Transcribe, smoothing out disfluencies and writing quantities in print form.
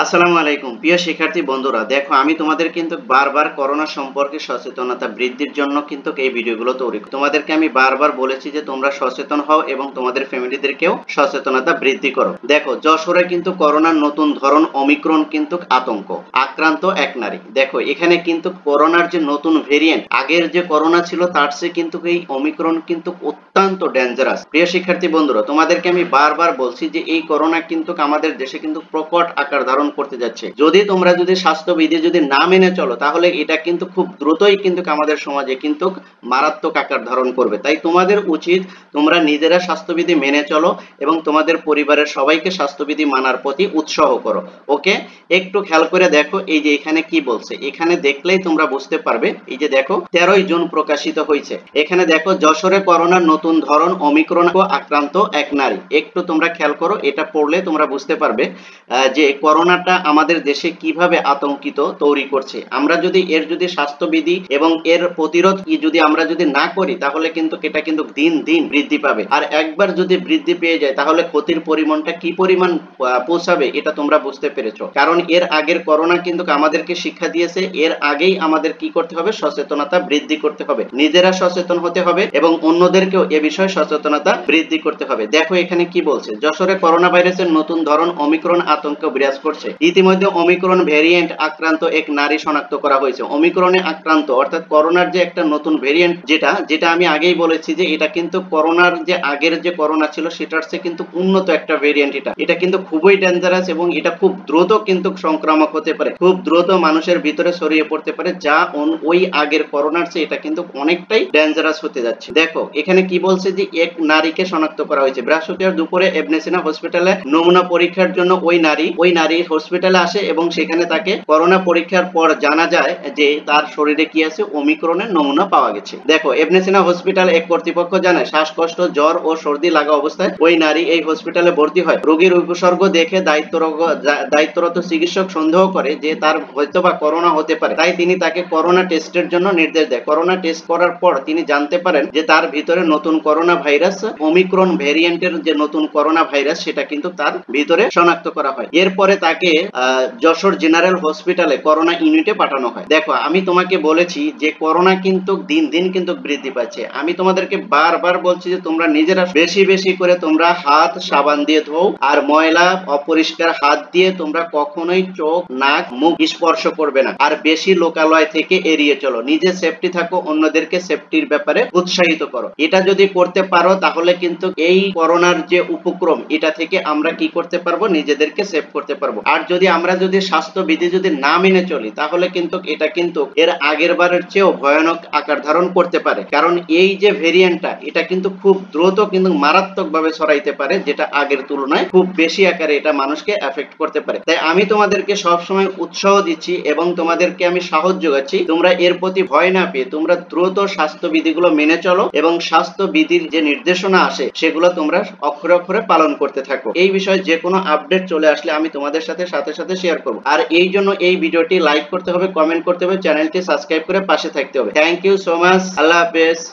আসসালামু আলাইকুম প্রিয় শিক্ষার্থী বন্ধুরা, দেখো আমি তোমাদের কিন্তু বারবার করোনা সম্পর্কে সচেতনতা বৃদ্ধির জন্য কিন্তু এই ভিডিওগুলো তৈরি করি। তোমাদেরকে আমি বারবার বলেছি যে তোমরা সচেতন হও এবং তোমাদের ফ্যামিলিদেরকেও সচেতনতা বৃদ্ধি করো। দেখো যশোরে কিন্তু করোনার নতুন ধরন ওমিক্রন কিন্তু আতঙ্ক, আক্রান্ত এক নারী। দেখো এখানে কিন্তু করোনার যে নতুন ভেরিয়েন্ট, আগের যে করোনা ছিল তার চেয়ে কিন্তু এই ওমিক্রন কিন্তু অত্যন্ত ডেঞ্জারাস। প্রিয় শিক্ষার্থী বন্ধুরা, তোমাদেরকে আমি বারবার বলছি যে এই করোনা কিন্তু আমাদের দেশে কিন্তু প্রকট আকার ধারণ করতে যাচ্ছে। তোমরা যদি স্বাস্থ্যবিধি যদি না মেনে চলো, তাহলে এটা কিন্তু খুব দ্রুতই কিন্তু আমাদের সমাজে কিন্তু মারাত্মক আকার ধারণ করবে। তাই তোমাদের উচিত তোমরা নিজেরা স্বাস্থ্যবিধি মেনে চলো এবং তোমাদের পরিবারের সবাইকে স্বাস্থ্যবিধি মানার প্রতি উৎসাহ করো। ওকে, একটু খেয়াল করে দেখো এই যে এখানে কি বলছে, এখানে দেখলেই তোমরা বুঝতে পারবে। এই যে দেখো 13ই জুন প্রকাশিত হয়েছে, এখানে দেখো যশোরে করোনার নতুন ধরন ওমিক্রন আক্রান্ত এক নারী। একটু তোমরা খেয়াল করো, এটা পড়লে তোমরা বুঝতে পারবে যে করোনাটা আমাদের দেশে কিভাবে আতঙ্কিত তৈরি করছে। আমরা যদি এর স্বাস্থ্যবিধি এবং এর প্রতিরোধ যদি আমরা যদি না করি, তাহলে কিন্তু এটা কিন্তু দিন দিন বৃদ্ধি পাবে। আর একবার যদি বৃদ্ধি পেয়ে যায়, তাহলে ক্ষতির পরিমাণটা কি পরিমাণ পৌঁছাবে এটা তোমরা বুঝতে পেরেছো। কারণ এর আগের করোনা কিন্তু আমাদেরকে শিক্ষা দিয়েছে, এর আগেই আমাদের কি করতে হবে, সচেতনতা বৃদ্ধি করতে হবে, নিজেরা সচেতন হতে হবে এবং অন্যদেরকেও এ বিষয়ে সচেতনতা বৃদ্ধি করতে হবে। দেখো এখানে কি বলছে, যশোরে করোনা ভাইরাসের নতুন ধরন ওমিক্রন আতঙ্ক বিরাজ করছে। ইতিমধ্যে ওমিক্রন ভেরিয়েন্ট আক্রান্ত এক নারী শনাক্ত করা হয়েছে। ওমিক্রনে আক্রান্ত অর্থাৎ করোনার যে একটা নতুন ভেরিয়েন্ট, যেটা আমি আগেই বলেছি যে এটা কিন্তু করোনার যে আগের যে করোনা ছিল সেটার চেয়ে কিন্তু উন্নত একটা ভেরিয়েন্ট। এটা কিন্তু খুবই ডেঞ্জারাস এবং এটা খুব দ্রুত কিন্তু সংক্রামক হতে পারে, খুব দ্রুত মানুষের ভিতরে ছড়িয়ে পড়তে পারে, যা ওই আগের করোনার চেয়ে এটা কিন্তু অনেকটাই ডেঞ্জারাস হতে যাচ্ছে। দেখো এখানে কি বলছে যে এক নারীকে শনাক্ত করা হয়েছে। বৃহস্পতিবার দুপুরে এবনে সিনা হসপিটালে নমুনা পরীক্ষার জন্য ওই নারী হসপিটালে আসে এবং সেখানে তাকে করোনা পরীক্ষার পর জানা যায় যে তার শরীরে কি আছে, ওমিক্রনের নমুনা পাওয়া গেছে। দেখো এবনে সিনা হসপিটাল এক কর্তৃপক্ষ জানায়, শ্বাসকষ্ট, জ্বর ও সর্দি লাগা অবস্থায় ওই নারী এই হসপিটালে ভর্তি হয়। রোগীর উপসর্গ দেখে দায়িত্বরত চিকিৎসক সন্দেহ করে যে তার হয়তোবা করোনা হতে পারে, তাই তিনি তাকে করোনা টেস্টের জন্য নির্দেশ দেয়। করোনা টেস্ট করার পর তিনি জানতে পারেন যে তার ভিতরে নতুন করোনা ভাইরাস, ওমিক্রন ভেরিয়েন্টের যে নতুন করোনা ভাইরাস, সেটা কিন্তু তার ভিতরে শনাক্ত করা হয়। এরপরে তাকে যশোর জেনারেল হসপিটালে করোনা ইউনিটে পাঠানো হয়। দেখো আমি তোমাকে বলেছি যে করোনা কিন্তু দিন দিন কিন্তু বৃদ্ধি পাচ্ছে। আমি তোমাদেরকে বারবার বলছি যে তোমরা নিজেরা বেশি বেশি করে তোমরা হাত সাবান দিয়ে ধোও, আর ময়লা অপরিষ্কার হাত দিয়ে তোমরা কখনোই চোখ, নাক, মুখ স্পর্শ করবে না। আর বেশি লোকালয় থেকে এড়িয়ে চলো। নিজে সেফটি থাকো, অন্যদেরকে সেফটির ব্যাপারে উৎসাহিত করো। এটা যদি করতে পারো, তাহলে কিন্তু এই করোনার যে উপক্রম, এটা থেকে আমরা কি করতে পারবো, নিজেদেরকে সেভ করতে পারবো। আর আমরা যদি স্বাস্থ্যবিধি যদি না মেনে চলি, তাহলে কিন্তু এটা কিন্তু এর আগের বারের চেয়েও ভয়ানক আকার ধারণ করতে পারে। কারণ এই যে ভেরিয়েন্টটা, এটা কিন্তু খুব দ্রুত কিন্তু মারাত্মক ভাবে ছড়াইতে পারে, যেটা আগের তুলনায় খুব বেশি আকারে এটা মানুষকে এফেক্ট করতে পারে। তাই আমি তোমাদেরকে সবসময় উৎসাহ দিচ্ছি এবং তোমাদেরকে আমি সাহস যোগাচ্ছি, তোমরা এর প্রতি ভয় না পেয়ে তোমরা দ্রুত স্বাস্থ্যবিধিগুলো মেনে চলো এবং স্বাস্থ্যবিধির যে নির্দেশনা আসে সেগুলো তোমরা অক্ষরে অক্ষরে পালন করতে থাকো। এই বিষয়ে যে কোনো আপডেট চলে আসলে আমি তোমাদের সাথে শেয়ার করব। আর এই জন্য এই ভিডিওটি লাইক করতে হবে, কমেন্ট করতে হবে, চ্যানেলটি সাবস্ক্রাইব করে পাশে থাকতে হবে। Thank you so much. আল্লাহ হাফেজ।